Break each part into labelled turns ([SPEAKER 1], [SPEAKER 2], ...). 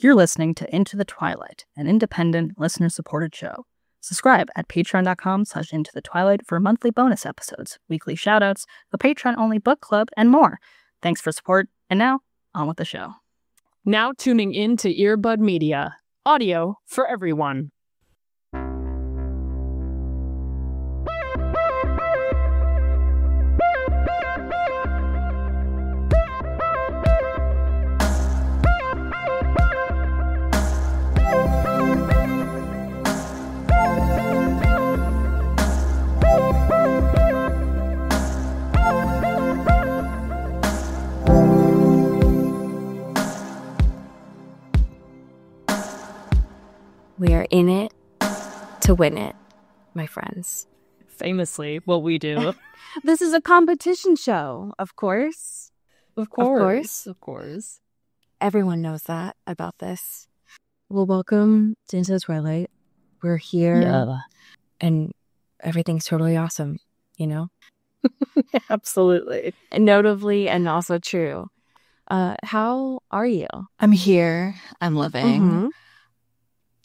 [SPEAKER 1] You're listening to Into the Twilight, an independent, listener-supported show. Subscribe at patreon.com/Into the Twilight for monthly bonus episodes, weekly shoutouts, a Patreon-only book club, and more. Thanks for support, and now, on with the show.
[SPEAKER 2] Now tuning in to Earbud Media, audio for everyone.
[SPEAKER 3] We are in it to win it, my friends.
[SPEAKER 2] Famously, what we do.
[SPEAKER 3] This is a competition show, of course.
[SPEAKER 2] Of course.
[SPEAKER 3] Everyone knows that about this. Well, welcome to Into the Twilight. We're here, and everything's totally awesome, you know?
[SPEAKER 2] Absolutely.
[SPEAKER 3] And notably and also true. How are you?
[SPEAKER 4] I'm here. I'm living.
[SPEAKER 3] Mm-hmm.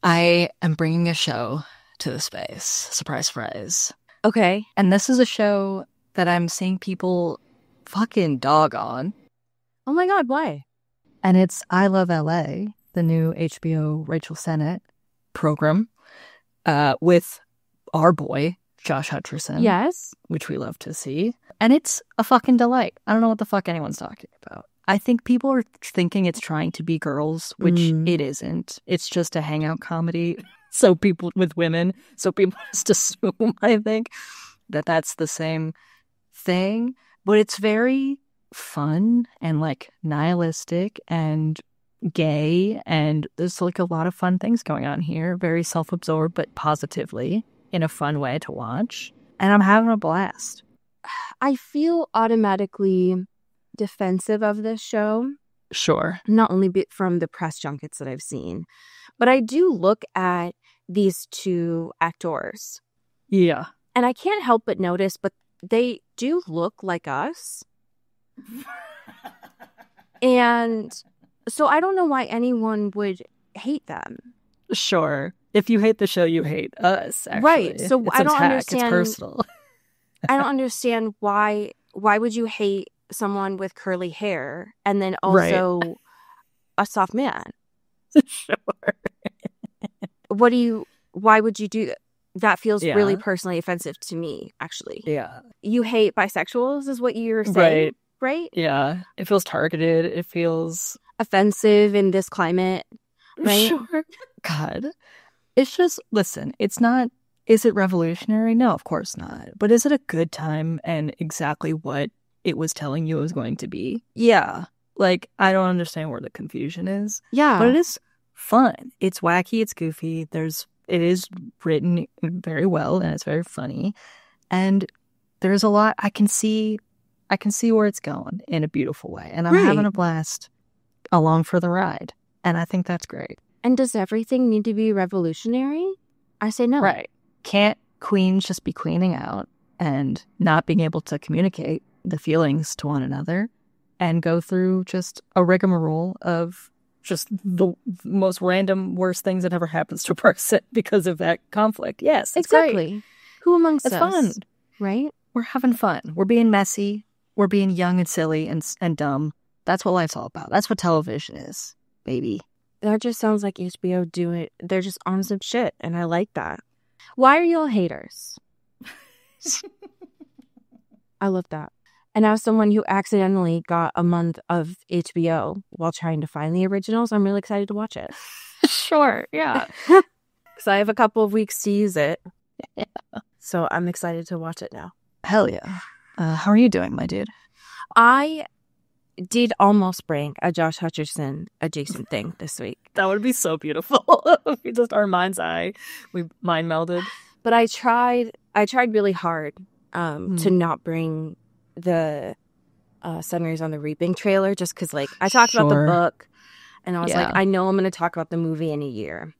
[SPEAKER 4] I am bringing a show to the space. Surprise, surprise.
[SPEAKER 3] Okay.
[SPEAKER 4] And this is a show that I'm seeing people fucking dog on.
[SPEAKER 3] Oh my God, why?
[SPEAKER 1] And it's I Love LA, the new HBO Rachel Sennett
[SPEAKER 4] Program with our boy, Josh Hutcherson.
[SPEAKER 3] Yes.
[SPEAKER 4] Which we love to see. And it's a fucking delight. I don't know what the fuck anyone's talking about. I think people are thinking it's trying to be girls, which it isn't. It's just a hangout comedy. So people with women. So people just assume, I think, that that's the same thing. But it's very fun and like nihilistic and gay. And there's like a lot of fun things going on here. Very self-absorbed, but positively in a fun way to watch. And I'm having a blast.
[SPEAKER 3] I feel automatically defensive of this show.
[SPEAKER 4] Sure.
[SPEAKER 3] Not only from the press junkets that I've seen, but I do look at these two actors.
[SPEAKER 4] Yeah.
[SPEAKER 3] And I can't help but notice, but they do look like us. And so I don't know why anyone would hate them.
[SPEAKER 4] Sure. If you hate the show, you hate us, actually.
[SPEAKER 3] Right. So
[SPEAKER 4] it's
[SPEAKER 3] I don't understand.
[SPEAKER 4] It's personal.
[SPEAKER 3] I don't understand why would you hate someone with curly hair and then also a soft man?
[SPEAKER 4] Sure.
[SPEAKER 3] Why would you do that? That feels really
[SPEAKER 4] Yeah.
[SPEAKER 3] personally offensive to me, actually.
[SPEAKER 4] Yeah.
[SPEAKER 3] You hate bisexuals is what you're saying, right?
[SPEAKER 4] Yeah. It feels targeted. It feels
[SPEAKER 3] Offensive in this climate, right?
[SPEAKER 4] Sure. God. It's just, listen, it's not, is it revolutionary? No, of course not. But is it a good time and exactly what it was telling you it was going to be? Yeah. Like, I don't understand where the confusion is.
[SPEAKER 3] Yeah.
[SPEAKER 4] But it is fun. It's wacky. It's goofy. It is written very well and it's very funny. And there's a lot I can see where it's going in a beautiful way. And I'm having a blast along for the ride. And I think that's great.
[SPEAKER 3] And does everything need to be revolutionary? I say no.
[SPEAKER 4] Right. Can't queens just be queening out and not being able to communicate the feelings to one another and go through just a rigmarole of just the most random, worst things that ever happens to a person because of that conflict. Yes, it's
[SPEAKER 3] exactly.
[SPEAKER 4] Great.
[SPEAKER 3] Who amongst
[SPEAKER 4] it's
[SPEAKER 3] us?
[SPEAKER 4] Fun.
[SPEAKER 3] Right?
[SPEAKER 4] We're having fun. We're being messy. We're being young and silly and dumb. That's what life's all about. That's what television is, baby.
[SPEAKER 3] That just sounds like HBO doing. They're just on some shit, and I like that. Why are y'all haters? I love that. And as someone who accidentally got a month of HBO while trying to find the originals, I'm really excited to watch it.
[SPEAKER 4] Sure, yeah.
[SPEAKER 3] Because I have a couple of weeks to use it.
[SPEAKER 4] Yeah.
[SPEAKER 3] So I'm excited to watch it now.
[SPEAKER 4] Hell yeah. How are you doing, my dude?
[SPEAKER 3] I did almost bring a Josh Hutcherson adjacent thing this week.
[SPEAKER 4] That would be so beautiful. Just our mind's eye. We mind melded.
[SPEAKER 3] But I tried really hard to not bring the Sunrise on the Reaping trailer just because, like, I talked about the book and I was like, I know I'm going to talk about the movie in a year.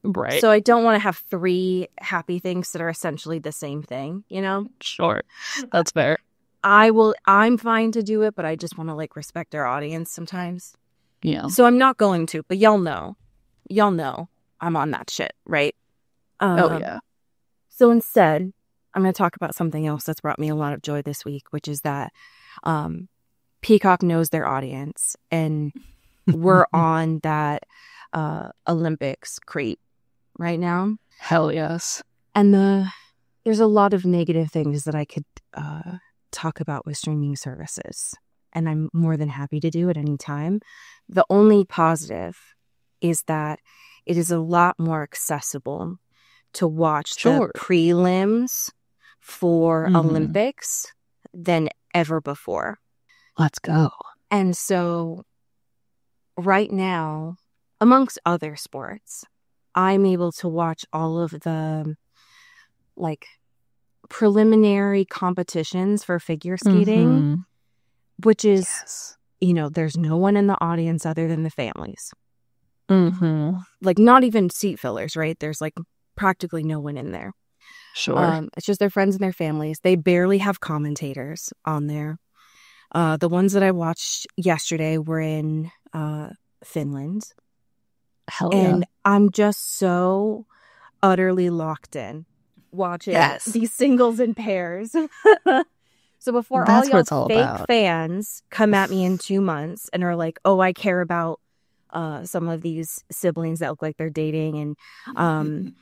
[SPEAKER 4] Right.
[SPEAKER 3] So I don't want to have 3 happy things that are essentially the same thing, you know?
[SPEAKER 4] Sure. That's fair.
[SPEAKER 3] I'm fine to do it, but I just want to, like, respect our audience sometimes.
[SPEAKER 2] Yeah.
[SPEAKER 3] So I'm not going to, but y'all know I'm on that shit, right?
[SPEAKER 2] Oh, yeah.
[SPEAKER 3] So instead, I'm going to talk about something else that's brought me a lot of joy this week, which is that Peacock knows their audience, and we're on that Olympics creep right now.
[SPEAKER 2] Hell yes.
[SPEAKER 3] And there's a lot of negative things that I could talk about with streaming services, and I'm more than happy to do at any time. The only positive is that it is a lot more accessible to watch the prelims for Olympics than ever before.
[SPEAKER 2] Let's go.
[SPEAKER 3] And so right now, amongst other sports, I'm able to watch all of the like preliminary competitions for figure skating, which is, you know, there's no one in the audience other than the families. Like not even seat fillers, right? There's like practically no one in there.
[SPEAKER 2] Sure.
[SPEAKER 3] It's just their friends and their families. They barely have commentators on there. The ones that I watched yesterday were in Finland.
[SPEAKER 2] Hell yeah.
[SPEAKER 3] And I'm just so utterly locked in watching these singles and pairs. So before
[SPEAKER 2] That's
[SPEAKER 3] all y'all fake fans come at me in 2 months and are like, oh, I care about some of these siblings that look like they're dating and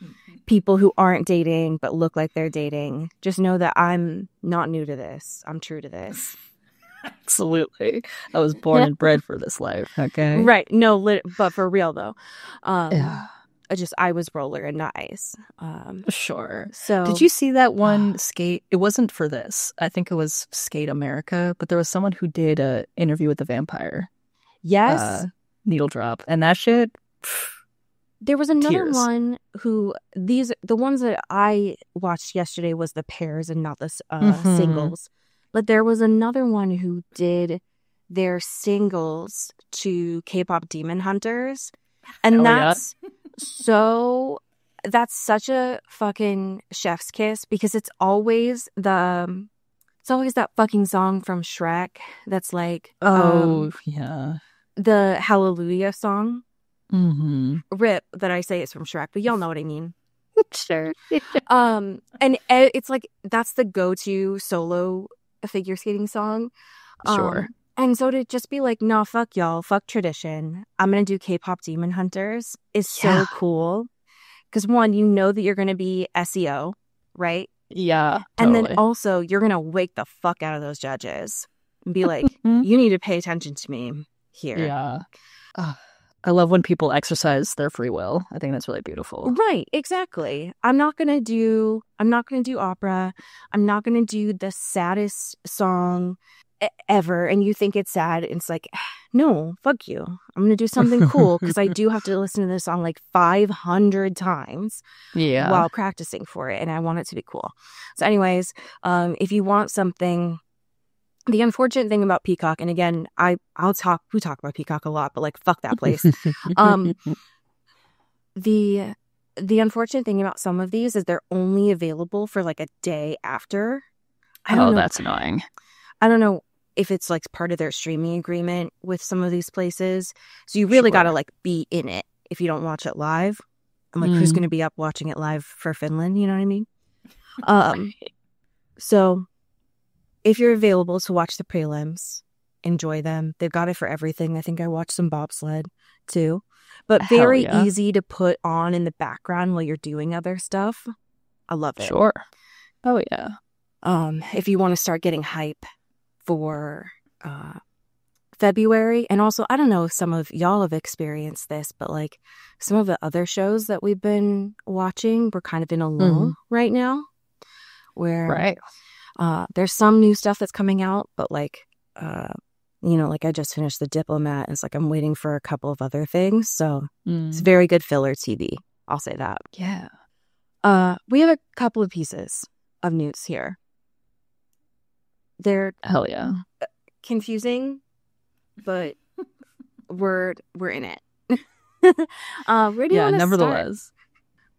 [SPEAKER 3] people who aren't dating but look like they're dating, just know that I'm not new to this. I'm true to this.
[SPEAKER 4] Absolutely. I was born and bred for this life. Okay.
[SPEAKER 3] Right. No, but for real though. I was roller and not ice.
[SPEAKER 4] Sure.
[SPEAKER 3] So
[SPEAKER 4] did you see that one skate? It wasn't for this. I think it was Skate America, but there was someone who did a interview with the vampire.
[SPEAKER 3] Yes.
[SPEAKER 4] Needle drop. And that shit.
[SPEAKER 3] There was another
[SPEAKER 4] tears.
[SPEAKER 3] one who the ones that I watched yesterday was the pairs and not the singles. But there was another one who did their singles to K-pop Demon Hunters. And that's such a fucking chef's kiss because it's always that fucking song from Shrek that's like the Hallelujah song. Rip that I say it's from Shrek, but y'all know what I mean.
[SPEAKER 4] Sure.
[SPEAKER 3] And it's like that's the go-to solo figure skating song.
[SPEAKER 4] Sure.
[SPEAKER 3] And so to just be like, no, fuck y'all, fuck tradition, I'm gonna do K-pop Demon Hunters is so cool. Because one, you know that you're gonna be SEO, right?
[SPEAKER 2] Yeah.
[SPEAKER 3] And
[SPEAKER 2] totally.
[SPEAKER 3] then also you're gonna wake the fuck out of those judges and be like, you need to pay attention to me here.
[SPEAKER 2] Yeah.
[SPEAKER 4] I love when people exercise their free will. I think that's really beautiful.
[SPEAKER 3] Right, exactly. I'm not gonna do opera. I'm not gonna do the saddest song ever. And you think it's sad. It's like, no, fuck you. I'm gonna do something cool because I do have to listen to this song like 500 times while practicing for it, and I want it to be cool. So, anyways, if you want something. The unfortunate thing about Peacock, and again, we talk about Peacock a lot, but like fuck that place. The unfortunate thing about some of these is they're only available for like a day after. I don't know.
[SPEAKER 4] That's annoying.
[SPEAKER 3] I don't know if it's like part of their streaming agreement with some of these places. So you really got to like be in it if you don't watch it live. I'm like, who's going to be up watching it live for Finland? You know what I mean? So if you're available to watch the prelims, enjoy them. They've got it for everything. I think I watched some bobsled too. But very easy to put on in the background while you're doing other stuff. I love it.
[SPEAKER 4] Sure. Oh, yeah.
[SPEAKER 3] If you want to start getting hype for February. And also, I don't know if some of y'all have experienced this, but like some of the other shows that we've been watching, we're kind of in a lull right now. Where there's some new stuff that's coming out, but like, like I just finished The Diplomat. And it's like I'm waiting for a couple of other things. So it's very good filler TV. I'll say that.
[SPEAKER 4] Yeah.
[SPEAKER 3] We have a couple of pieces of news here. They're confusing, but we're in it. Where do you want to
[SPEAKER 4] nevertheless.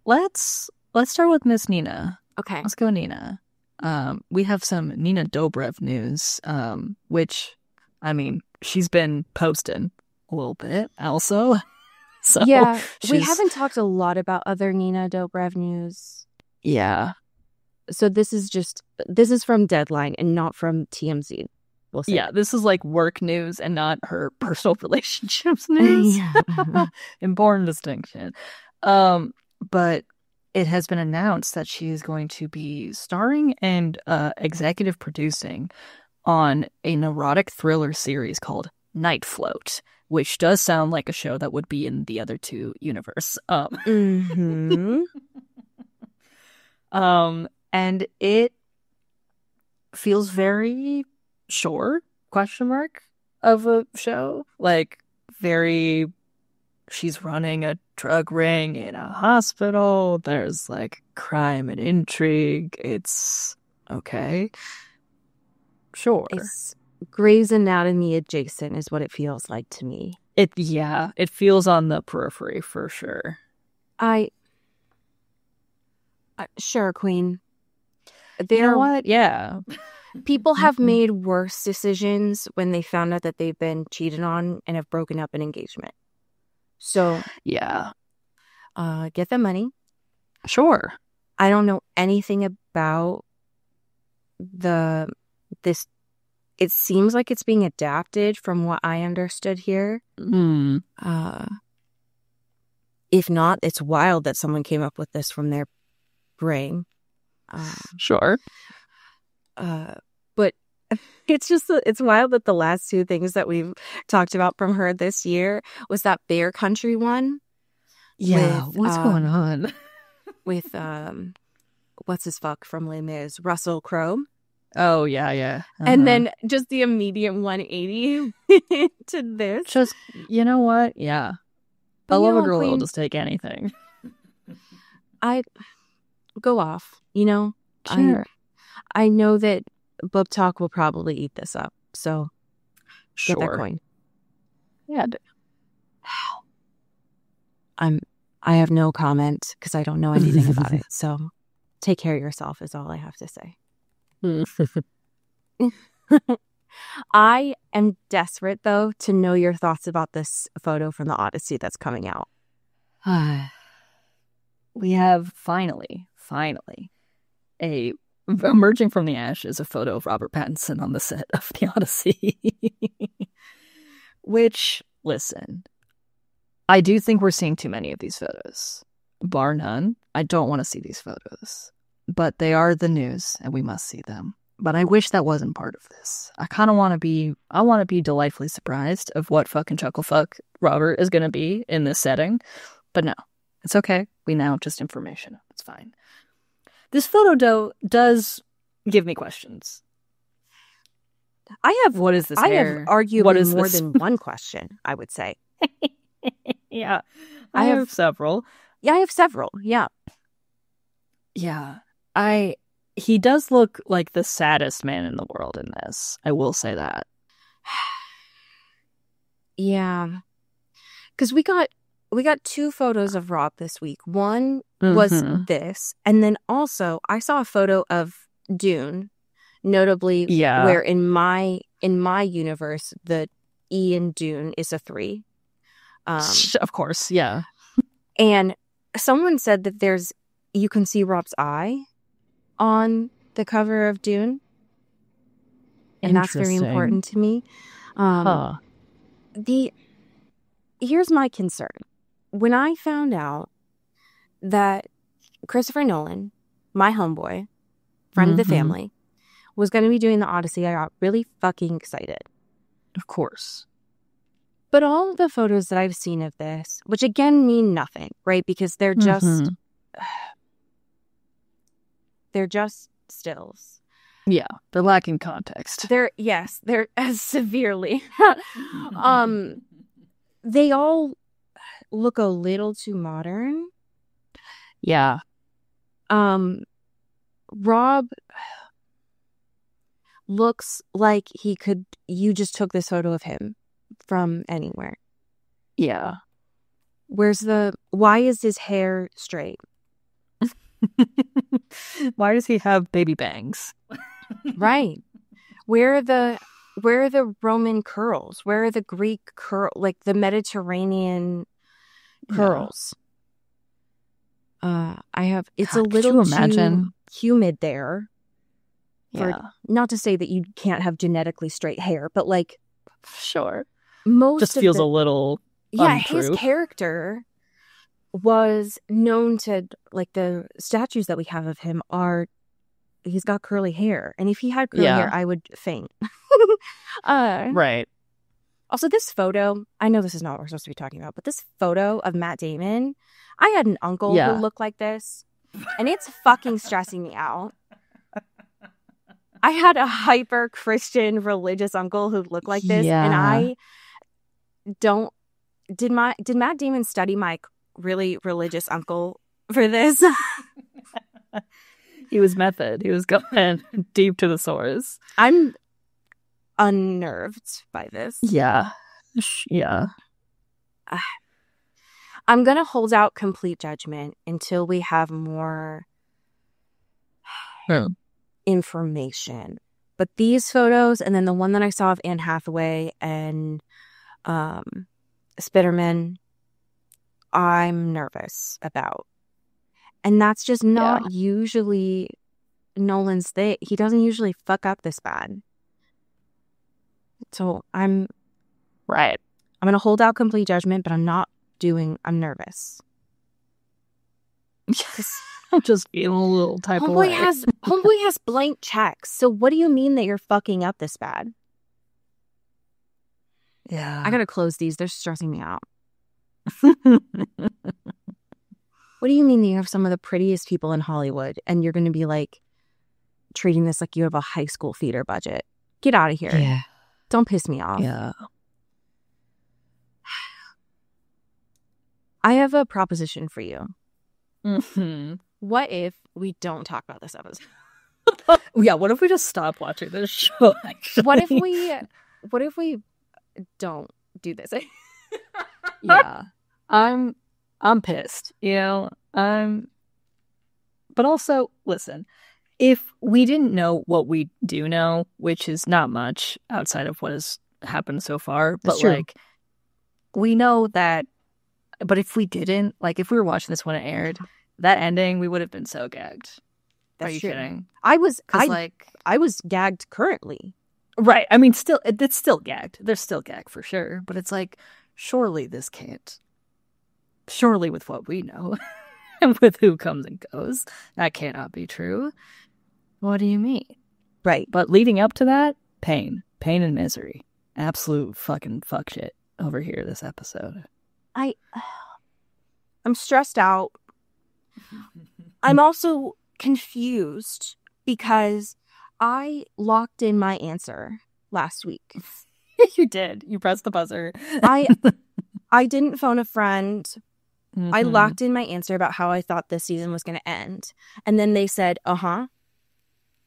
[SPEAKER 4] Let's start with Miss Nina.
[SPEAKER 3] Okay.
[SPEAKER 4] Let's go, Nina. We have some Nina Dobrev news, which, I mean, she's been posting a little bit also. So
[SPEAKER 3] yeah, we haven't talked a lot about other Nina Dobrev news.
[SPEAKER 4] Yeah.
[SPEAKER 3] So this is from Deadline and not from TMZ. We'll say.
[SPEAKER 4] Yeah, this is like work news and not her personal relationships news. Important distinction. But it has been announced that she is going to be starring and executive producing on a neurotic thriller series called Night Float, which does sound like a show that would be in the other two universe. And it feels very sure, of a show. Like, very, she's running a drug ring in a hospital. There's, like, crime and intrigue. It's okay. Sure.
[SPEAKER 3] It's Grey's Anatomy adjacent is what it feels like to me.
[SPEAKER 4] It feels on the periphery for sure.
[SPEAKER 3] Sure, Queen.
[SPEAKER 4] You know what? Yeah.
[SPEAKER 3] People have made worse decisions when they found out that they've been cheated on and have broken up an engagement. So,
[SPEAKER 4] yeah.
[SPEAKER 3] Get the money.
[SPEAKER 4] Sure.
[SPEAKER 3] I don't know anything about this. It seems like it's being adapted from what I understood here. If not, it's wild that someone came up with this from their brain.
[SPEAKER 4] Sure.
[SPEAKER 3] But it's wild that the last two things that we've talked about from her this year was that Bear Country one.
[SPEAKER 4] Yeah, what's going on?
[SPEAKER 3] With, what's his fuck from Les Mis? Russell Crowe.
[SPEAKER 4] Oh, yeah.
[SPEAKER 3] And then just the immediate 180 to this.
[SPEAKER 4] Just, you know what? Yeah. I love a girl that'll just take anything.
[SPEAKER 3] I go off, you know?
[SPEAKER 4] Sure.
[SPEAKER 3] I know that Boob Talk will probably eat this up, so get that coin.
[SPEAKER 4] Yeah.
[SPEAKER 3] I have no comment because I don't know anything about it. So take care of yourself is all I have to say. I am desperate, though, to know your thoughts about this photo from the Odyssey that's coming out.
[SPEAKER 4] We have finally, emerging from the ashes, a photo of Robert Pattinson on the set of the Odyssey. Which, listen, I do think we're seeing too many of these photos. Bar none. I don't want to see these photos. But they are the news, and we must see them. But I wish that wasn't part of this. I want to be delightfully surprised of what fucking chucklefuck Robert is going to be in this setting. But no, it's okay. We now have just information. It's fine. This photo does give me questions. What is this?
[SPEAKER 3] I have arguably more than one question, I would say.
[SPEAKER 4] Yeah. I have several.
[SPEAKER 3] Yeah, I have several. Yeah.
[SPEAKER 4] Yeah. He does look like the saddest man in the world in this. I will say that.
[SPEAKER 3] Yeah. Because we got two photos of Rob this week. One was this, and then also I saw a photo of Dune, notably where in my universe the E in Dune is a 3.
[SPEAKER 4] Of course, yeah.
[SPEAKER 3] And someone said that you can see Rob's eye on the cover of Dune, and that's very important to me. Here's my concern. When I found out that Christopher Nolan, my homeboy, friend of the family, was going to be doing the Odyssey, I got really fucking excited.
[SPEAKER 4] Of course.
[SPEAKER 3] But all of the photos that I've seen of this, which again mean nothing, right? Because they're just stills.
[SPEAKER 4] Yeah, they're lacking context.
[SPEAKER 3] They're as severely. They all look a little too modern.
[SPEAKER 4] Yeah.
[SPEAKER 3] Rob looks like you just took this photo of him from anywhere.
[SPEAKER 4] Yeah.
[SPEAKER 3] Why is his hair straight?
[SPEAKER 4] Why does he have baby bangs?
[SPEAKER 3] Right. Where are the Where are the Roman curls? Where are the Greek curl, like the Mediterranean curls? It's
[SPEAKER 4] God,
[SPEAKER 3] a little
[SPEAKER 4] could you imagine?
[SPEAKER 3] too humid there.
[SPEAKER 4] Yeah.
[SPEAKER 3] Not to say that you can't have genetically straight hair, but like
[SPEAKER 4] Sure.
[SPEAKER 3] most
[SPEAKER 4] Just
[SPEAKER 3] of
[SPEAKER 4] feels
[SPEAKER 3] the,
[SPEAKER 4] a little
[SPEAKER 3] his
[SPEAKER 4] untrue.
[SPEAKER 3] character was known to, like, the statues that we have of him he's got curly hair, and if he had curly hair, I would faint.
[SPEAKER 4] Right.
[SPEAKER 3] Also, this photo, I know this is not what we're supposed to be talking about, but this photo of Matt Damon, I had an uncle who looked like this, and it's fucking stressing me out. I had a hyper Christian religious uncle who looked like this, and I don't. Did Matt Damon study my really religious uncle for this?
[SPEAKER 4] He was method. He was going deep to the source.
[SPEAKER 3] I'm unnerved by this.
[SPEAKER 4] Yeah. Yeah.
[SPEAKER 3] I'm going to hold out complete judgment until we have more information. But these photos, and then the one that I saw of Anne Hathaway and Spiderman, I'm nervous about. And that's just not usually Nolan's thing. He doesn't usually fuck up this bad. So I'm going to hold out complete judgment, but I'm nervous.
[SPEAKER 4] I'm just feeling a little type of way.
[SPEAKER 3] Homeboy has blank checks. So what do you mean that you're fucking up this bad?
[SPEAKER 4] Yeah.
[SPEAKER 3] I gotta close these. They're stressing me out. What do you mean that you have some of the prettiest people in Hollywood and you're going to be like treating this like you have a high school theater budget? Get out of here.
[SPEAKER 4] Yeah.
[SPEAKER 3] Don't piss me off.
[SPEAKER 4] Yeah.
[SPEAKER 3] I have a proposition for you.
[SPEAKER 4] Mm-hmm.
[SPEAKER 3] What if we don't talk about this episode?
[SPEAKER 4] Yeah, what if we just stop watching this show, actually?
[SPEAKER 3] What if we don't do this?
[SPEAKER 4] Yeah. I'm pissed, you know. But also, listen, if we didn't know what we do know, which is not much outside of what has happened so far, but like we know that. But if we didn't, like, if we were watching this when it aired, that ending, we would have been so gagged.
[SPEAKER 3] That's
[SPEAKER 4] Are you
[SPEAKER 3] true.
[SPEAKER 4] kidding?
[SPEAKER 3] I was gagged currently.
[SPEAKER 4] Right. I mean, still, it's still gagged. They're still gagged for sure. But it's like, surely this can't. Surely with what we know and with who comes and goes, that cannot be true. What do you mean?
[SPEAKER 3] Right.
[SPEAKER 4] But leading up to that, pain and misery. Absolute fucking fuck shit over here this episode.
[SPEAKER 3] I'm stressed out. I'm also confused because I locked in my answer last week.
[SPEAKER 4] You did. You pressed the buzzer.
[SPEAKER 3] I didn't phone a friend.
[SPEAKER 4] Mm-hmm.
[SPEAKER 3] I locked in my answer about how I thought this season was going to end. And then they said,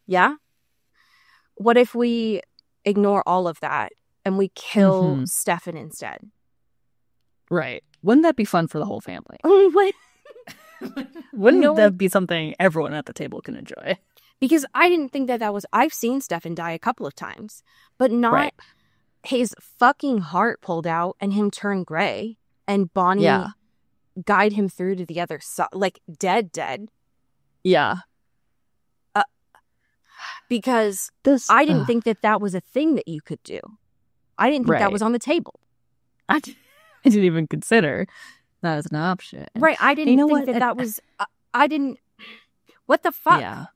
[SPEAKER 3] yeah. What if we ignore all of that and we kill Stefan instead?
[SPEAKER 4] Right. Wouldn't that be fun for the whole family?
[SPEAKER 3] What?
[SPEAKER 4] Wouldn't that be something everyone at the table can enjoy?
[SPEAKER 3] Because I didn't think that was... I've seen Stefan die a couple of times, but not his fucking heart pulled out and him turn gray and Bonnie guide him through to the other side, like dead.
[SPEAKER 4] Yeah.
[SPEAKER 3] Because I didn't think that was a thing that you could do. I didn't think that was on the table.
[SPEAKER 4] I didn't even consider that as an option.
[SPEAKER 3] Right. I didn't think that was... I didn't... What the fuck?
[SPEAKER 4] Yeah.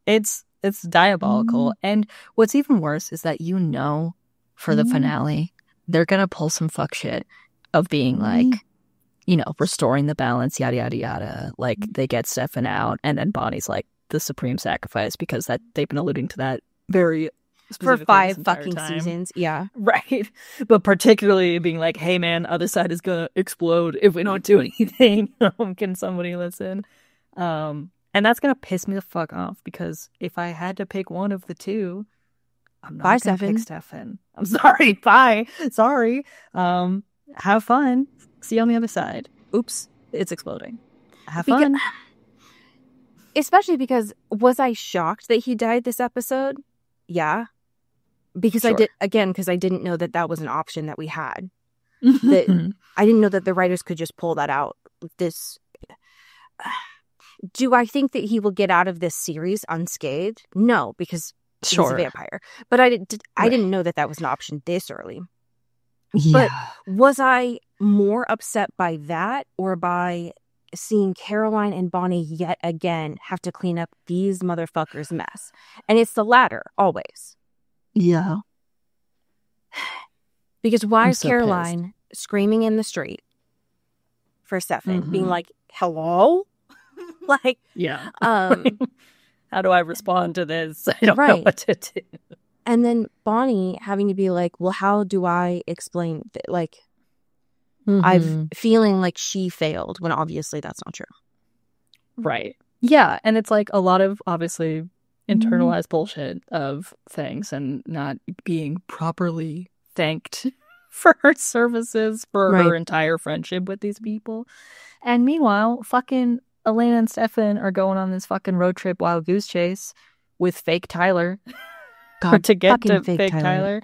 [SPEAKER 4] It's diabolical. And what's even worse is that for the finale, they're going to pull some fuck shit of being like, restoring the balance, yada, yada, yada. Like, they get Stefan out, and then Bonnie's like the supreme sacrifice because that they've been alluding to that very
[SPEAKER 3] for 5 fucking seasons. Yeah.
[SPEAKER 4] Right. But particularly being like, hey, man, other side is going to explode if we don't do anything. Can somebody listen? And that's going to piss me the fuck off because if I had to pick one of the two, I'm not going to pick Stefan. I'm sorry. Bye. Sorry. Have fun. See you on the other side. Oops. It's exploding. Have fun.
[SPEAKER 3] Especially because was I shocked that he died this episode? Yeah. because
[SPEAKER 4] Sure.
[SPEAKER 3] I didn't know that was an option that we had. That I didn't know that the writers could just pull that out. Do I think that he will get out of this series unscathed? No, because he's a vampire. But I didn't know that was an option this early.
[SPEAKER 4] Yeah.
[SPEAKER 3] But was I more upset by that or by seeing Caroline and Bonnie yet again have to clean up these motherfuckers' mess? And it's the latter, always.
[SPEAKER 4] Yeah.
[SPEAKER 3] Because why
[SPEAKER 4] I'm
[SPEAKER 3] is
[SPEAKER 4] so
[SPEAKER 3] Caroline screaming in the street for Stefan, being like, hello? Like,
[SPEAKER 4] yeah.
[SPEAKER 1] How do I respond to this? I don't know
[SPEAKER 3] Right.
[SPEAKER 1] what to do.
[SPEAKER 3] and then Bonnie having to be like, well, how do I explain like I'm feeling like she failed when obviously that's not true.
[SPEAKER 1] Right. Yeah. And it's like a lot of obviously internalized bullshit of things and not being properly thanked for her services for her
[SPEAKER 3] Right.
[SPEAKER 1] entire friendship with these people. And meanwhile, fucking Elena and Stefan are going on this fucking road trip wild goose chase with fake Tyler to get
[SPEAKER 3] fucking
[SPEAKER 1] to
[SPEAKER 3] fake
[SPEAKER 1] fake
[SPEAKER 3] Tyler.
[SPEAKER 1] Tyler.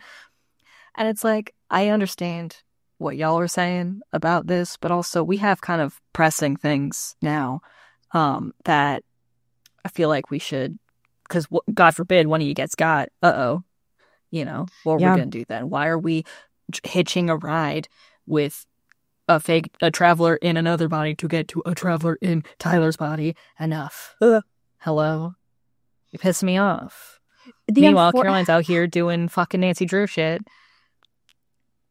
[SPEAKER 1] And it's like, I understand what y'all are saying about this, but also we have kind of pressing things now that I feel like we should, because God forbid one of you gets got, you know, what
[SPEAKER 3] Yeah.
[SPEAKER 1] we're going to do then? Why are we hitching a ride with a traveler in another body to get to a traveler in Tyler's body? Enough. Hello? You piss me off. Meanwhile, Caroline's out here doing fucking Nancy Drew shit.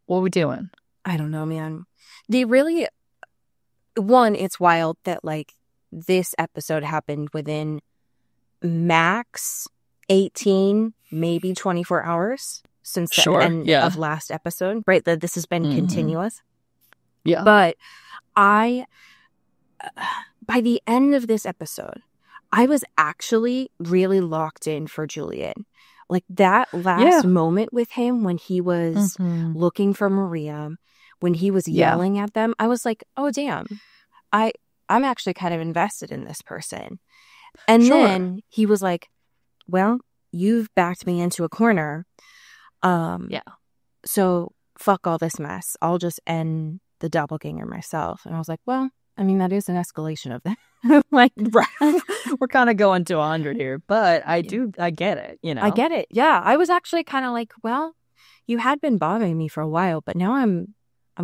[SPEAKER 1] What are we doing?
[SPEAKER 3] I don't know, man. It's wild that like this episode happened within max 18, maybe 24 hours since the
[SPEAKER 1] Sure,
[SPEAKER 3] end
[SPEAKER 1] yeah.
[SPEAKER 3] of last episode, right? That this has been continuous.
[SPEAKER 1] Yeah.
[SPEAKER 3] But by the end of this episode, I was actually really locked in for Julian. Like that last moment with him when he was looking for Maria, when he was yelling at them, I was like, oh, damn, I'm actually kind of invested in this person. And then he was like, well, you've backed me into a corner. So fuck all this mess. I'll just end the doppelganger myself. And I was like, well, I mean, that is an escalation of that. Like,
[SPEAKER 1] Right. We're kind of going to 100 here, but I get it, you know?
[SPEAKER 3] I get it. Yeah. I was actually kind of like, well, you had been bothering me for a while, but now I'm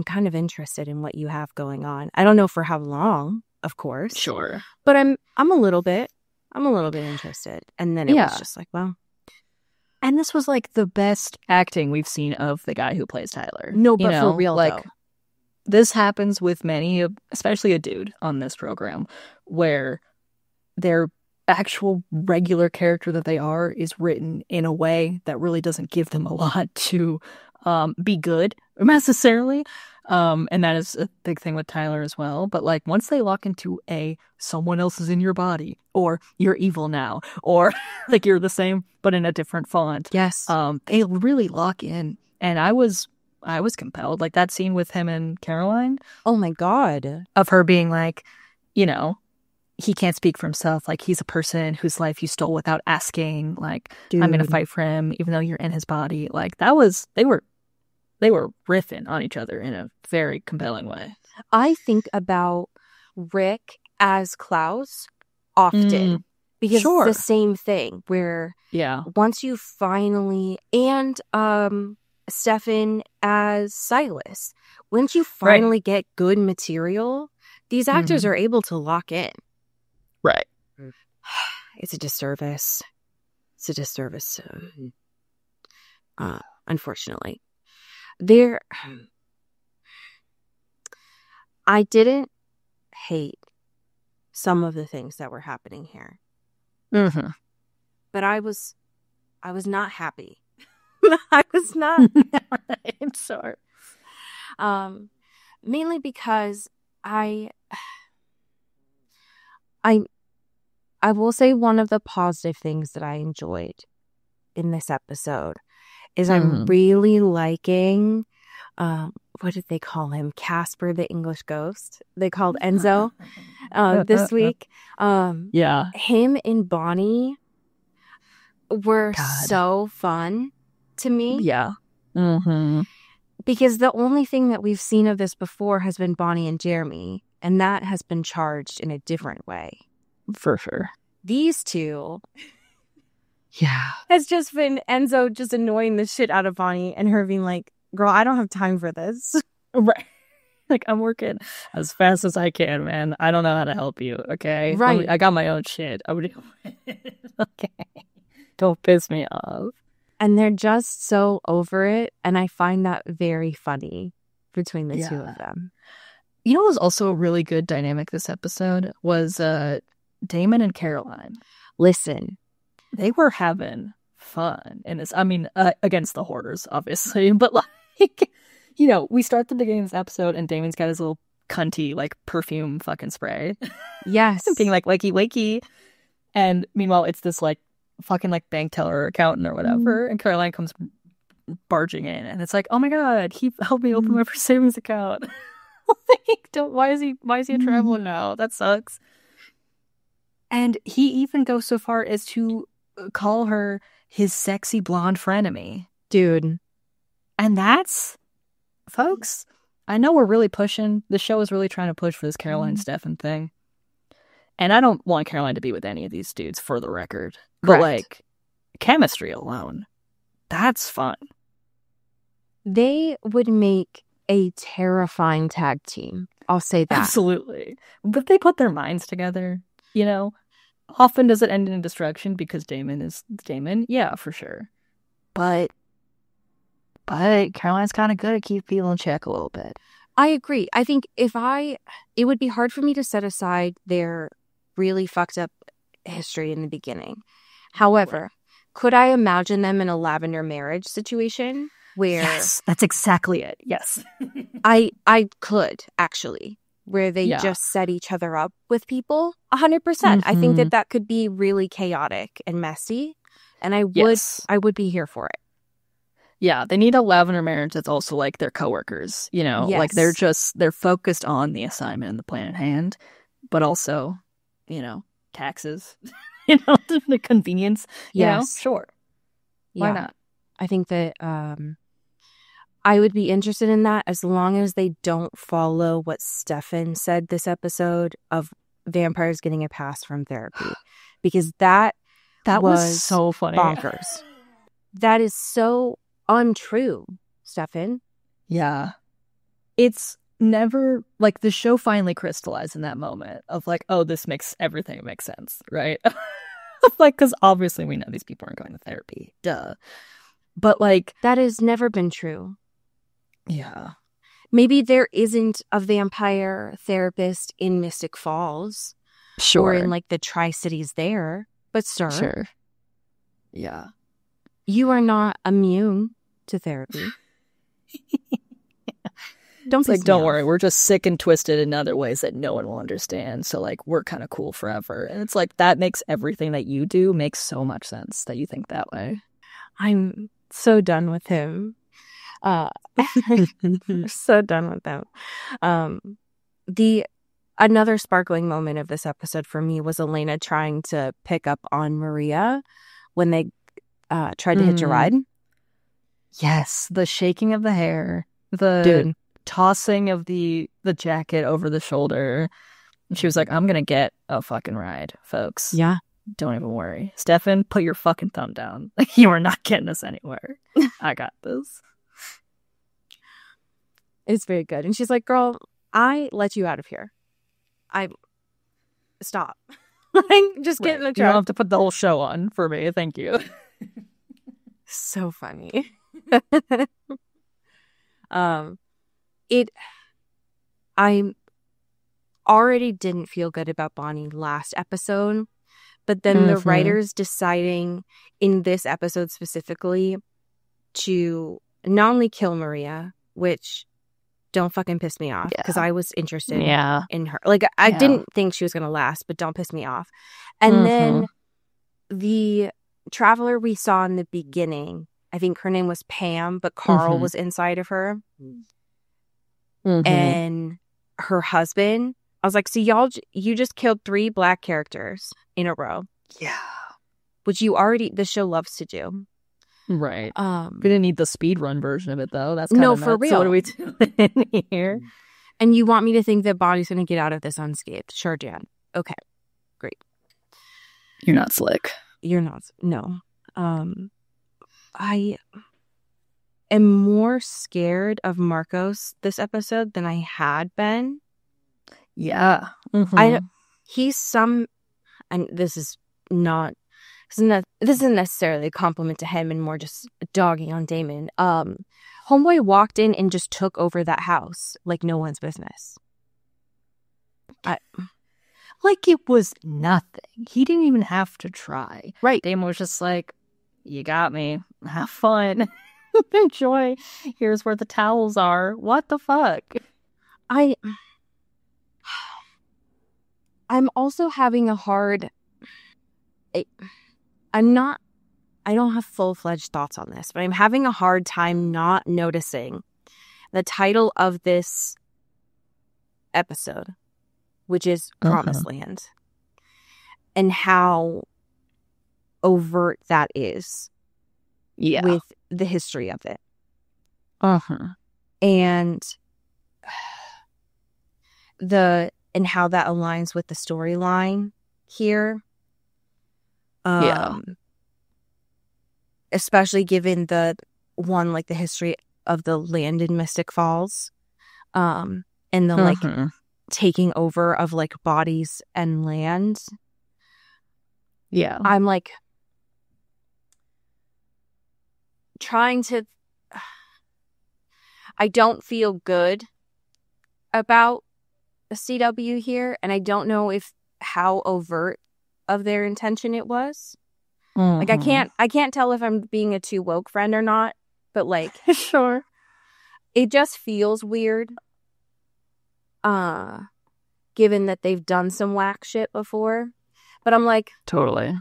[SPEAKER 3] kind of interested in what you have going on. I don't know for how long, of course.
[SPEAKER 1] Sure.
[SPEAKER 3] But I'm a little bit interested. And then it was just like, well.
[SPEAKER 1] And this was like the best acting we've seen of the guy who plays Tyler.
[SPEAKER 3] No, but for real,
[SPEAKER 1] like,
[SPEAKER 3] though.
[SPEAKER 1] This happens with many, especially a dude on this program, where their actual regular character that they are is written in a way that really doesn't give them a lot to be good necessarily. And that is a big thing with Tyler as well. But like once they lock into someone else is in your body, or you're evil now, or like you're the same but in a different font.
[SPEAKER 3] Yes.
[SPEAKER 1] They really lock in. And I was compelled, like that scene with him and Caroline.
[SPEAKER 3] Oh my God.
[SPEAKER 1] Of her being like, you know, he can't speak for himself. Like he's a person whose life you stole without asking. Like,
[SPEAKER 3] Dude.
[SPEAKER 1] I'm going to fight for him, even though you're in his body. Like they were riffing on each other in a very compelling way.
[SPEAKER 3] I think about Rick as Klaus often because it's the same thing where once you finally, and Stefan as Silas, once you finally get good material, these actors are able to lock in.
[SPEAKER 1] Right.
[SPEAKER 3] It's a disservice. Unfortunately. I didn't hate some of the things that were happening here. But I was not happy. I was not.
[SPEAKER 1] I'm sorry.
[SPEAKER 3] Mainly because I will say one of the positive things that I enjoyed in this episode is I'm really liking, what did they call him? Casper the English Ghost. They called Enzo this week. Him and Bonnie were so fun. to me.
[SPEAKER 4] Yeah. Mm-hmm.
[SPEAKER 3] Because the only thing that we've seen of this before has been Bonnie and Jeremy, and that has been charged in a different way.
[SPEAKER 4] For sure.
[SPEAKER 3] These two...
[SPEAKER 4] Yeah.
[SPEAKER 3] Has just been Enzo just annoying the shit out of Bonnie and her being like, girl, I don't have time for this.
[SPEAKER 4] Right. Like, I'm working as fast as I can, man. I don't know how to help you, okay?
[SPEAKER 3] Right.
[SPEAKER 4] I got my own shit. Okay. Don't piss me off.
[SPEAKER 3] And they're just so over it. And I find that very funny between the two of them.
[SPEAKER 4] You know what was also a really good dynamic this episode was Damon and Caroline.
[SPEAKER 3] Listen.
[SPEAKER 4] They were having fun in this. I mean, against the hoarders, obviously. But, like, you know, we start the beginning of this episode and Damon's got his little cunty, like, perfume fucking spray.
[SPEAKER 3] Yes.
[SPEAKER 4] Being like, wakey, wakey. And meanwhile, it's this, like, fucking, like, bank teller or accountant or whatever. And Caroline comes barging in. And it's like, oh, my God, he helped me open my first savings account. Like, why is he a traveler now? That sucks. And he even goes so far as to call her his sexy blonde frenemy.
[SPEAKER 3] Dude.
[SPEAKER 4] And that's, folks, I know we're really pushing, the show is really trying to push for this Caroline Stefan thing. And I don't want Caroline to be with any of these dudes, for the record. But, like, chemistry alone, that's fun.
[SPEAKER 3] They would make a terrifying tag team. I'll say that.
[SPEAKER 4] Absolutely. But they put their minds together, you know? Often does it end in destruction because Damon is Damon? Yeah, for sure. But Caroline's kind of good at keep people in check a little bit.
[SPEAKER 3] I agree. I think it would be hard for me to set aside their really fucked up history in the beginning. However, could I imagine them in a lavender marriage situation where...
[SPEAKER 4] Yes, that's exactly it. Yes.
[SPEAKER 3] I could, actually. Where they just set each other up with people 100%. I think that could be really chaotic and messy, and I would be here for it.
[SPEAKER 4] Yeah, they need a lavender marriage that's also like their coworkers, you know, like they're focused on the assignment and the plan at hand, but also, you know, taxes, you know, the convenience. You know? Sure. Why not?
[SPEAKER 3] I think that I would be interested in that as long as they don't follow what Stefan said this episode of vampires getting a pass from therapy. Because that
[SPEAKER 4] was so funny.
[SPEAKER 3] Bonkers. That is so untrue, Stefan. Yeah.
[SPEAKER 4] It's never, like, the show finally crystallized in that moment of like, oh, this makes everything make sense, right? Like, because obviously we know these people aren't going to therapy. Duh. But, like...
[SPEAKER 3] That has never been true.
[SPEAKER 4] Yeah.
[SPEAKER 3] Maybe there isn't a vampire therapist in Mystic Falls.
[SPEAKER 4] Sure.
[SPEAKER 3] Or in, like, the Tri-Cities there. But, sir.
[SPEAKER 4] Sure. Yeah.
[SPEAKER 3] You are not immune to therapy.
[SPEAKER 4] Don't worry. We're just sick and twisted in other ways that no one will understand. So, like, we're kind of cool forever. And it's like, that makes everything that you do makes so much sense that you think that way.
[SPEAKER 3] I'm so done with him. So done with them. Another sparkling moment of this episode for me was Elena trying to pick up on Maria when they tried to hitch a ride.
[SPEAKER 4] Yes, the shaking of the hair, the tossing of the jacket over the shoulder. She was like, I'm gonna get a fucking ride, folks.
[SPEAKER 3] Yeah.
[SPEAKER 4] Don't even worry. Stefan, put your fucking thumb down. You are not getting us anywhere. I got this.
[SPEAKER 3] It's very good. And she's like, girl, I let you out of here. Stop. Just get in the truck.
[SPEAKER 4] You don't have to put the whole show on for me. Thank you.
[SPEAKER 3] So funny. I already didn't feel good about Bonnie last episode, but then the writers deciding in this episode specifically to not only kill Maria, which don't fucking piss me off because I was interested in her. Like, I didn't think she was going to last, but don't piss me off. And then the traveler we saw in the beginning, I think her name was Pam, but Carl was inside of her. And her husband, I was like, so you just killed 3 Black characters in a row.
[SPEAKER 4] Yeah.
[SPEAKER 3] Which the show loves to do.
[SPEAKER 4] Right. We didn't need the speed run version of it though. That's
[SPEAKER 3] no, for
[SPEAKER 4] nuts.
[SPEAKER 3] real.
[SPEAKER 4] So what are we doing here?
[SPEAKER 3] And you want me to think that Bonnie's going to get out of this unscathed? Sure, Jan. Okay, great.
[SPEAKER 4] You're not slick.
[SPEAKER 3] You're not. No. I am more scared of Marcos this episode than I had been.
[SPEAKER 4] Yeah. Mm-hmm.
[SPEAKER 3] And this isn't necessarily a compliment to him and more just dogging on Damon. Homeboy walked in and just took over that house like no one's business.
[SPEAKER 4] Like it was nothing. He didn't even have to try.
[SPEAKER 3] Right.
[SPEAKER 4] Damon was just like, you got me. Have fun. Enjoy. Here's where the towels are. What the fuck?
[SPEAKER 3] I'm also having a hard... I don't have full-fledged thoughts on this, but I'm having a hard time not noticing the title of this episode, which is Promised Land, and how overt that is with the history of it. And how that aligns with the storyline here. Especially given the history of the land in Mystic Falls, and the taking over of like bodies and land.
[SPEAKER 4] Yeah.
[SPEAKER 3] I'm like trying to... I don't feel good about the CW here, and I don't know how overt of their intention it was. Like I can't tell if I'm being a too woke friend or not, but like
[SPEAKER 4] sure.
[SPEAKER 3] It just feels weird. Given that they've done some whack shit before. But I'm like,
[SPEAKER 4] totally.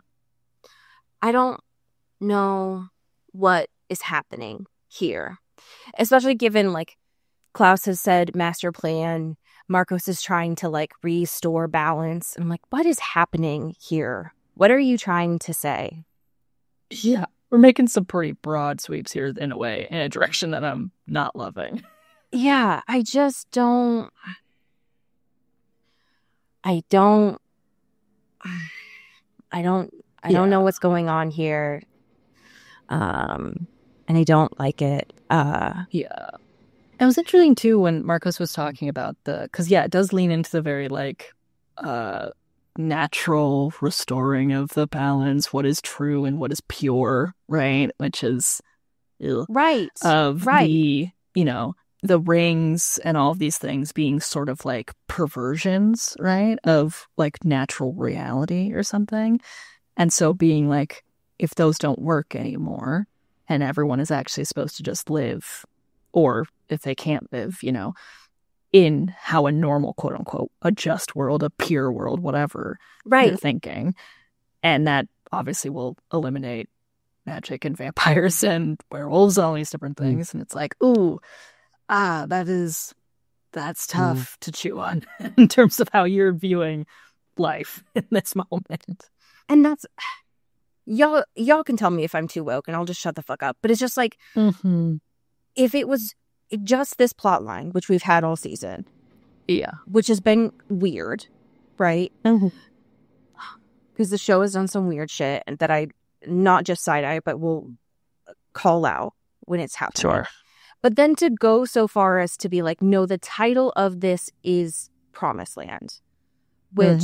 [SPEAKER 3] I don't know what is happening here. Especially given like Klaus has said master plan, Marcos is trying to like restore balance. And I'm like, what is happening here? What are you trying to say?
[SPEAKER 4] Yeah, we're making some pretty broad sweeps here in a way, in a direction that I'm not loving.
[SPEAKER 3] Yeah, I just don't... I don't know what's going on here. And I don't like it.
[SPEAKER 4] Yeah. It was interesting too when Marcos was talking about because it does lean into the very like natural restoring of the balance, what is true and what is pure, right? Which is
[SPEAKER 3] right
[SPEAKER 4] the, the rings and all of these things being sort of like perversions, right, of like natural reality or something. And so being like, if those don't work anymore and everyone is actually supposed to just live, or if they can't live, in how a normal, quote unquote, a just world, a pure world, whatever you're thinking. And that obviously will eliminate magic and vampires and werewolves and all these different things. And it's like, that's tough to chew on in terms of how you're viewing life in this moment.
[SPEAKER 3] And that's, y'all can tell me if I'm too woke and I'll just shut the fuck up. But it's just like, if it was just this plot line, which we've had all season, which has been weird, right? Because the show has done some weird shit and that I not just side-eye, but will call out when it's happening.
[SPEAKER 4] Sure.
[SPEAKER 3] But then to go so far as to be like, no, the title of this is Promised Land, which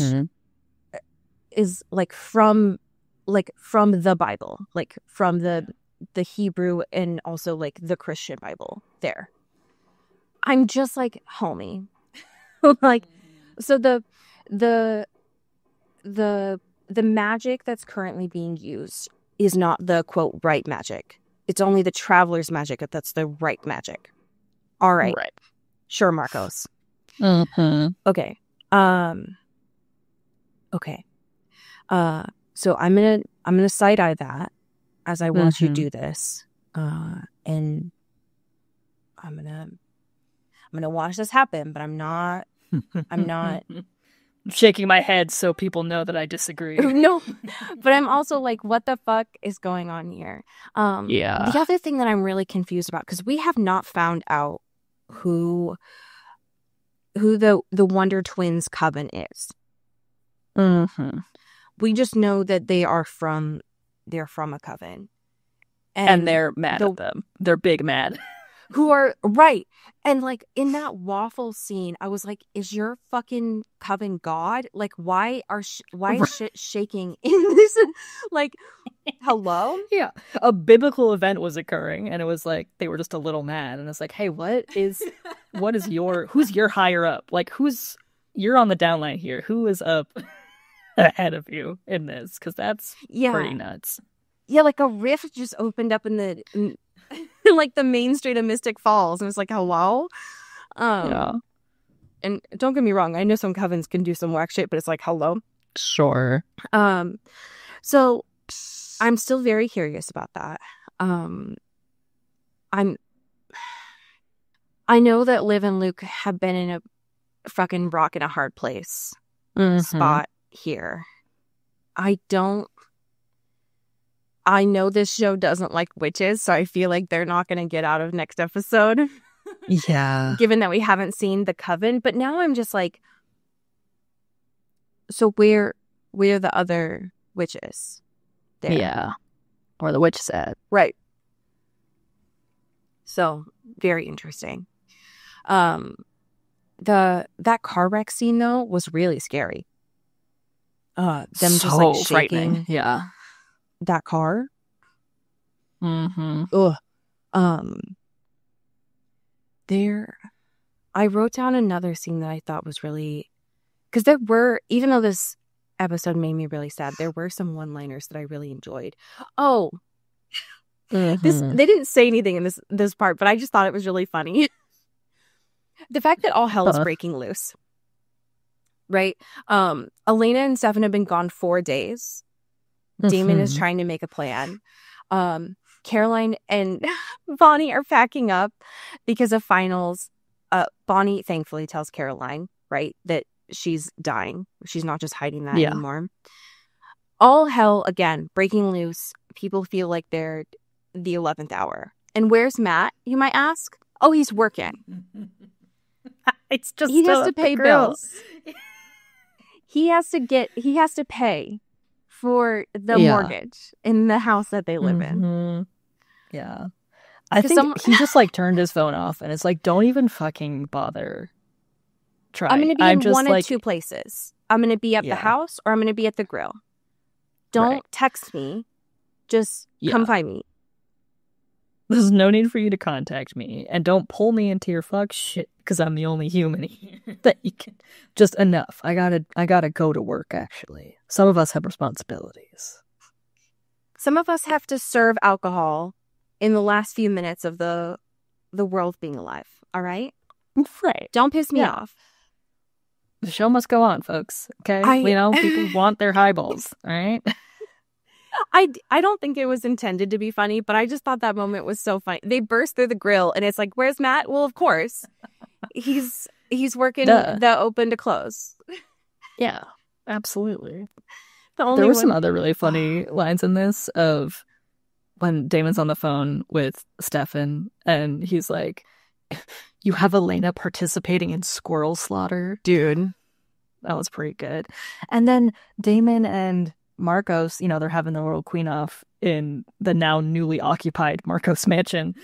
[SPEAKER 3] is like from the Bible, like from the Hebrew and also like the Christian Bible there. I'm just like, homie. Like, so the magic that's currently being used is not the quote right magic. It's only the traveler's magic that's the right magic. All right.
[SPEAKER 4] Right.
[SPEAKER 3] Sure, Marcos. Okay. Okay. So I'm gonna side eye that as I watch you do this, and I'm gonna watch this happen. But I'm not
[SPEAKER 4] I'm shaking my head so people know that I disagree.
[SPEAKER 3] No, but I'm also like, what the fuck is going on here?
[SPEAKER 2] Yeah.
[SPEAKER 3] The other thing that I'm really confused about, because we have not found out who the Wonder Twins coven is.
[SPEAKER 4] Mm-hmm.
[SPEAKER 3] We just know that they're from a coven.
[SPEAKER 4] And they're mad at them. They're big mad.
[SPEAKER 3] Who are right. And like in that waffle scene, I was like, is your fucking coven God? Like, why is shit shaking in this? Like, hello?
[SPEAKER 4] Yeah. A biblical event was occurring, and it was like they were just a little mad. And it's like, hey, who's your higher up? Like, you're on the downline here. Who is up ahead of you in this? Because that's pretty nuts.
[SPEAKER 3] Yeah, like a rift just opened up in like the main street of Mystic Falls, and it's like, hello?
[SPEAKER 4] Yeah.
[SPEAKER 3] And don't get me wrong, I know some covens can do some whack shit, but it's like, hello?
[SPEAKER 4] Sure.
[SPEAKER 3] So I'm still very curious about that. I know that Liv and Luke have been in a fucking rock in a hard place spot here. I know this show doesn't like witches, so I feel like they're not going to get out of next episode.
[SPEAKER 4] Yeah.
[SPEAKER 3] Given that we haven't seen the coven. But now I'm just like, so where are the other witches? There.
[SPEAKER 4] Yeah. Or the witches at.
[SPEAKER 3] Right. So, very interesting. That car wreck scene, though, was really scary. Them just like shaking.
[SPEAKER 4] Yeah.
[SPEAKER 3] That car.
[SPEAKER 4] Mm-hmm.
[SPEAKER 3] Ugh. I wrote down another scene that I thought was really, because there were, even though this episode made me really sad, there were some one-liners that I really enjoyed. Oh, they didn't say anything in this part, but I just thought it was really funny. The fact that all hell is breaking loose, right? Elena and Stefan have been gone 4 days. Damon is trying to make a plan. Caroline and Bonnie are packing up because of finals. Bonnie thankfully tells Caroline, right, that she's dying. She's not just hiding that anymore. All hell, again, breaking loose. People feel like they're the 11th hour. And where's Matt, you might ask? Oh, he's working.
[SPEAKER 4] It's just
[SPEAKER 3] he has to pay bills. He has to pay for the mortgage in the house that they live in.
[SPEAKER 4] Yeah. I think he just like turned his phone off and it's like, don't even fucking bother trying.
[SPEAKER 3] I'm going to be in one of two places. I'm going to be at the house or I'm going to be at the grill. Don't text me. Just come find me.
[SPEAKER 4] There's no need for you to contact me. And don't pull me into your fuck shit because I'm the only human here that you can. Just enough. I gotta go to work, actually. Some of us have responsibilities.
[SPEAKER 3] Some of us have to serve alcohol in the last few minutes of the world being alive. All right?
[SPEAKER 4] Right.
[SPEAKER 3] Don't piss me off.
[SPEAKER 4] The show must go on, folks. Okay? People want their highballs. All right?
[SPEAKER 3] I don't think it was intended to be funny, but I just thought that moment was so funny. They burst through the grill and it's like, where's Matt? Well, of course. He's working the open to close.
[SPEAKER 4] Yeah, absolutely. There were some other really funny lines in this of when Damon's on the phone with Stefan and he's like, you have Elena participating in squirrel slaughter? Dude, that was pretty good. And then Damon and Marcos, they're having the Royal Queen off in the now newly occupied Marcos mansion.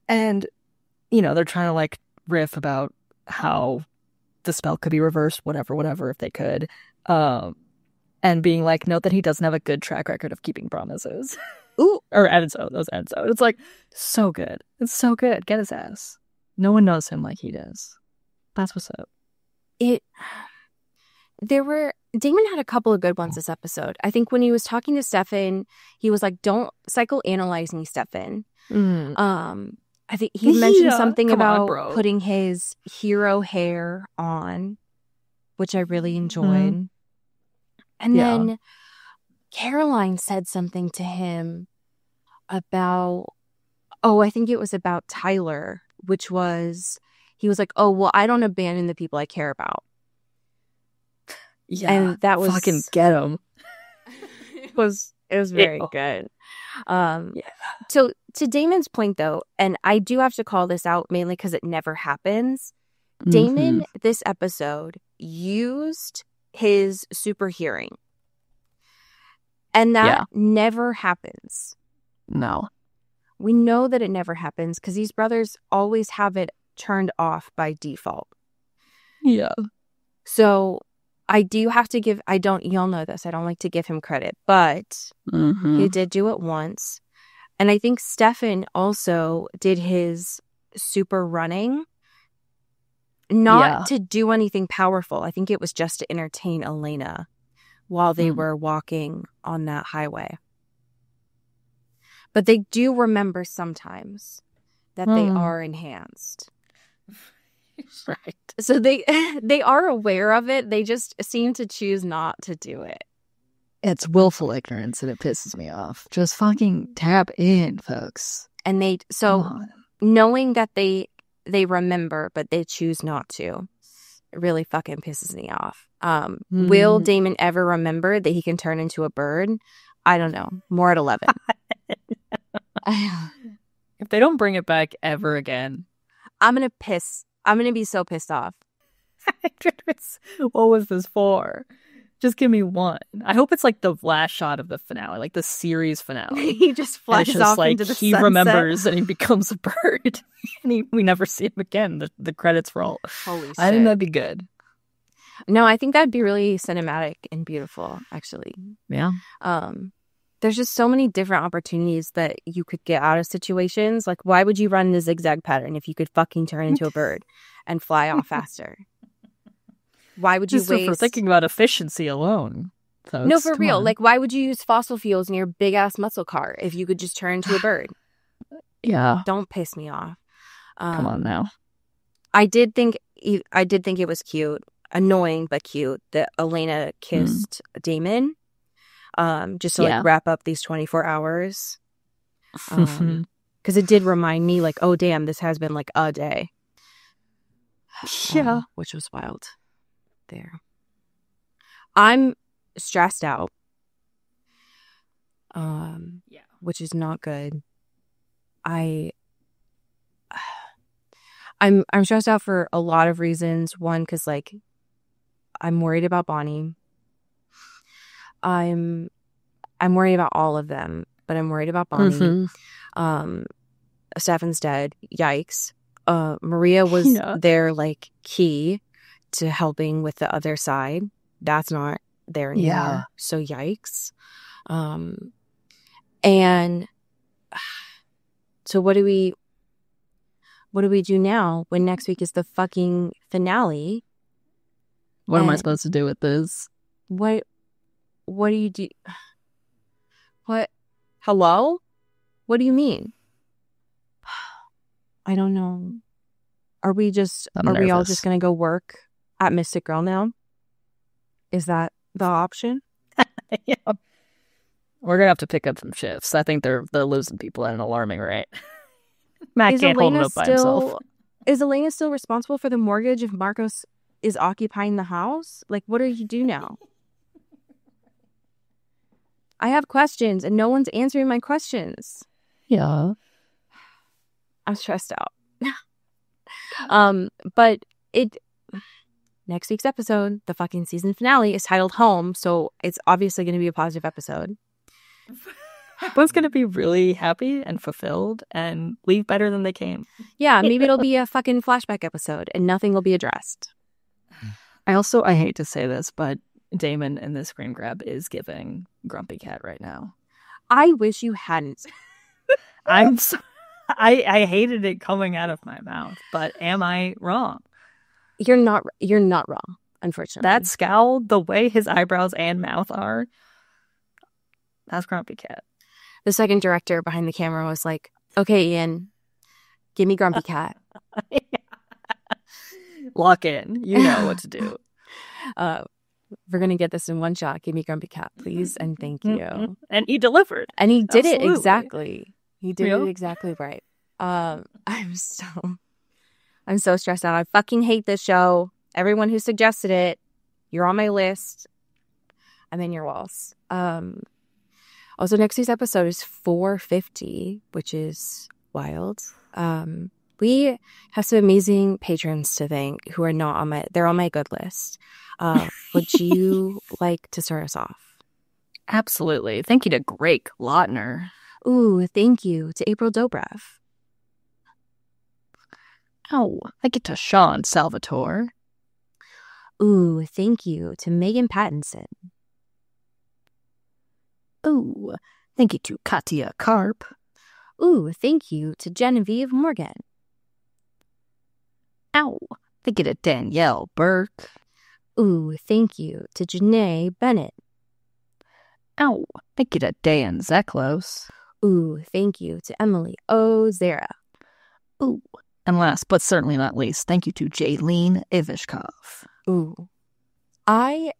[SPEAKER 4] And, they're trying to like riff about how the spell could be reversed, whatever, if they could. And being like, note that he doesn't have a good track record of keeping promises. Ooh, or Enzo. Those Enzo. It's like, so good. It's so good. Get his ass. No one knows him like he does. That's what's up.
[SPEAKER 3] Damon had a couple of good ones this episode. I think when he was talking to Stefan, he was like, don't psychoanalyze me, Stefan. I think he mentioned something about putting his hero hair on, which I really enjoyed. And then Caroline said something to him about, I think it was about Tyler, which was he was like, oh, well, I don't abandon the people I care about.
[SPEAKER 4] Yeah.
[SPEAKER 3] And that was
[SPEAKER 4] fucking get him.
[SPEAKER 3] It was very good. So to Damon's point, though, and I do have to call this out mainly because it never happens. Damon, this episode, used his super hearing. And that never happens.
[SPEAKER 4] No.
[SPEAKER 3] We know that it never happens because these brothers always have it turned off by default.
[SPEAKER 4] Yeah.
[SPEAKER 3] So I do have to give, y'all know this, I don't like to give him credit, but he did do it once. And I think Stefan also did his super running, not to do anything powerful. I think it was just to entertain Elena while they were walking on that highway. But they do remember sometimes that they are enhanced.
[SPEAKER 4] Right.
[SPEAKER 3] So they are aware of it. They just seem to choose not to do it.
[SPEAKER 4] It's willful ignorance and it pisses me off. Just fucking tap in, folks.
[SPEAKER 3] And knowing that they remember, but they choose not to, it really fucking pisses me off. Will Damon ever remember that he can turn into a bird? I don't know. More at 11.
[SPEAKER 4] If they don't bring it back ever again,
[SPEAKER 3] I'm going to piss. I'm going to be so pissed off.
[SPEAKER 4] What was this for? Just give me one. I hope it's like the last shot of the finale, like the series finale.
[SPEAKER 3] He just flies off
[SPEAKER 4] like
[SPEAKER 3] into the
[SPEAKER 4] he
[SPEAKER 3] sunset.
[SPEAKER 4] remembers and he becomes a bird. And we never see him again. The credits roll.
[SPEAKER 3] Holy shit.
[SPEAKER 4] I think that'd be good.
[SPEAKER 3] No, I think that'd be really cinematic and beautiful, actually.
[SPEAKER 4] Yeah.
[SPEAKER 3] There's just so many different opportunities that you could get out of situations. Like, why would you run in a zigzag pattern if you could fucking turn into a bird and fly off faster? Why would you waste...
[SPEAKER 4] for thinking about efficiency alone. Folks,
[SPEAKER 3] no, for
[SPEAKER 4] come
[SPEAKER 3] real.
[SPEAKER 4] on.
[SPEAKER 3] Like, why would you use fossil fuels in your big-ass muscle car if you could just turn into a bird?
[SPEAKER 4] Yeah.
[SPEAKER 3] Don't piss me off.
[SPEAKER 4] Come on now.
[SPEAKER 3] I did think it was cute, annoying but cute, that Elena kissed Damon. Just to like wrap up these 24 hours. Because it did remind me like, oh damn, this has been like a day.
[SPEAKER 4] Yeah.
[SPEAKER 3] Which was wild. There. I'm stressed out. Which is not good. I'm stressed out for a lot of reasons. One, because like I'm worried about Bonnie. I'm worried about all of them, but I'm worried about Bonnie. Stefan's dead. Yikes. Maria was their like key to helping with the other side. That's not there anymore.
[SPEAKER 4] Yeah.
[SPEAKER 3] So yikes. And so what do we do now when next week is the fucking finale?
[SPEAKER 4] What am I supposed to do with this?
[SPEAKER 3] What do you do? What? Hello? What do you mean? I don't know. Are we all just going to go work at Mystic Girl now? Is that the option?
[SPEAKER 4] Yeah. We're going to have to pick up some shifts. I think they're losing people at an alarming rate. Matt can't hold it up by himself.
[SPEAKER 3] Is Elena still responsible for the mortgage if Marcos is occupying the house? Like, what do you do now? I have questions and no one's answering my questions.
[SPEAKER 4] Yeah.
[SPEAKER 3] I'm stressed out. But next week's episode, the fucking season finale, is titled Home, so it's obviously going to be a positive episode.
[SPEAKER 4] Everyone's going to be really happy and fulfilled and leave better than they came.
[SPEAKER 3] Yeah, maybe it'll be a fucking flashback episode and nothing will be addressed.
[SPEAKER 4] I hate to say this, but Damon in this screen grab is giving Grumpy Cat right now.
[SPEAKER 3] I wish you hadn't.
[SPEAKER 4] I hated it coming out of my mouth, but am I wrong?
[SPEAKER 3] You're not wrong, unfortunately.
[SPEAKER 4] That scowl, the way his eyebrows and mouth are, that's Grumpy Cat.
[SPEAKER 3] The second director behind the camera was like, okay, Ian, give me Grumpy Cat.
[SPEAKER 4] Lock in. You know what to do.
[SPEAKER 3] We're going to get this in one shot. Give me Grumpy Cat, please, and thank you.
[SPEAKER 4] And he delivered.
[SPEAKER 3] And he did it exactly. He did it exactly right. I'm so... I'm so stressed out. I fucking hate this show. Everyone who suggested it, you're on my list. I'm in your walls. Also, next week's episode is 450, which is wild. We have some amazing patrons to thank who are not on my good list. Would you like to start us off?
[SPEAKER 4] Absolutely. Thank you to Greg Lautner.
[SPEAKER 3] Ooh, thank you to April Dobrev.
[SPEAKER 4] Oh, thank you to Sean Salvatore.
[SPEAKER 3] Ooh, thank you to Megan Pattinson.
[SPEAKER 4] Ooh, thank you to Katia Karp.
[SPEAKER 3] Ooh, thank you to Genevieve Morgan.
[SPEAKER 4] Ow, thank you to Danielle Burke.
[SPEAKER 3] Ooh, thank you to Janae Bennett.
[SPEAKER 4] Ow, thank you to Dan Zeklos.
[SPEAKER 3] Ooh, thank you to Emily Ozera.
[SPEAKER 4] Ooh, and last but certainly not least, thank you to Jaylene Ivishkov.
[SPEAKER 3] Ooh, I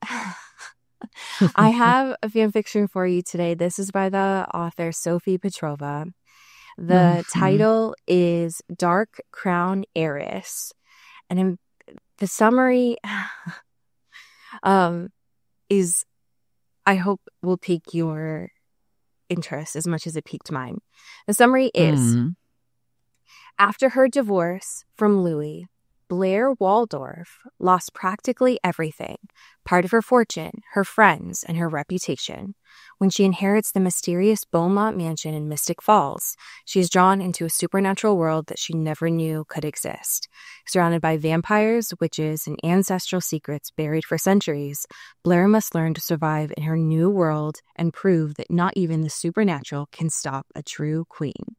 [SPEAKER 3] have a fan fiction for you today. This is by the author Sophie Petrova. The title is Dark Crown Heiress. And the summary is, I hope, will pique your interest as much as it piqued mine. The summary is, after her divorce from Louis, Blair Waldorf lost practically everything, part of her fortune, her friends, and her reputation. When she inherits the mysterious Beaumont mansion in Mystic Falls, she is drawn into a supernatural world that she never knew could exist. Surrounded by vampires, witches, and ancestral secrets buried for centuries, Blair must learn to survive in her new world and prove that not even the supernatural can stop a true queen.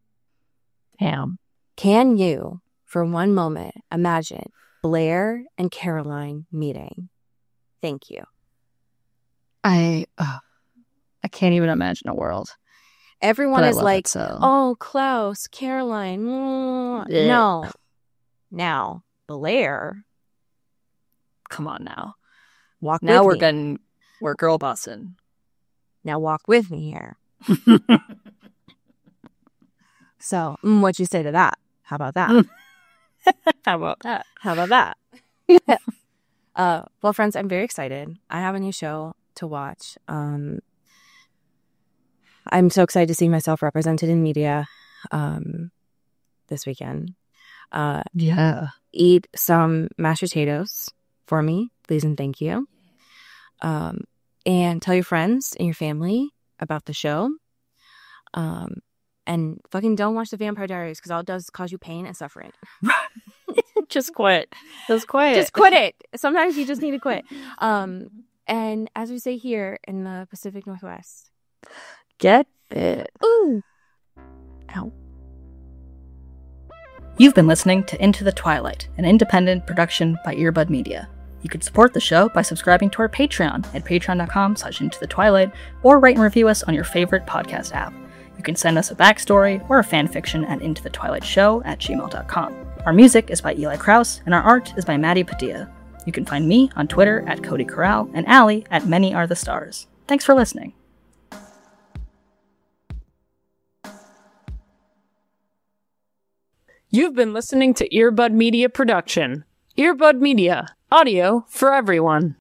[SPEAKER 4] Damn.
[SPEAKER 3] Can you, for one moment, imagine Blair and Caroline meeting? Thank you.
[SPEAKER 4] I can't even imagine a world.
[SPEAKER 3] Everyone is like,
[SPEAKER 4] so.
[SPEAKER 3] Oh, Klaus, Caroline. No. Now, Blair.
[SPEAKER 4] Come on now.
[SPEAKER 3] Walk
[SPEAKER 4] now
[SPEAKER 3] with
[SPEAKER 4] me. We're girl bossing.
[SPEAKER 3] Now walk with me here. So, what'd you say to that? How about that?
[SPEAKER 4] How about that?
[SPEAKER 3] How about that? Well, friends, I'm very excited. I have a new show to watch. I'm so excited to see myself represented in media this weekend.
[SPEAKER 4] Yeah.
[SPEAKER 3] Eat some mashed potatoes for me, please and thank you. And tell your friends and your family about the show. And fucking don't watch The Vampire Diaries because all it does is cause you pain and suffering.
[SPEAKER 4] Just quit. Just quit.
[SPEAKER 3] Just quit it. Sometimes you just need to quit. And as we say here in the Pacific Northwest,
[SPEAKER 4] get it.
[SPEAKER 3] Ooh.
[SPEAKER 4] Ow.
[SPEAKER 1] You've been listening to Into the Twilight, an independent production by Earbud Media. You can support the show by subscribing to our Patreon at patreon.com/intothetwilight or rate and review us on your favorite podcast app. You can send us a backstory or a fanfiction at intothetwilightshow@gmail.com. Our music is by Eli Krause, and our art is by Maddie Padilla. You can find me on Twitter at Cody Corral and Allie at Many Are the Stars. Thanks for listening.
[SPEAKER 2] You've been listening to Earbud Media Production. Earbud Media, audio for everyone.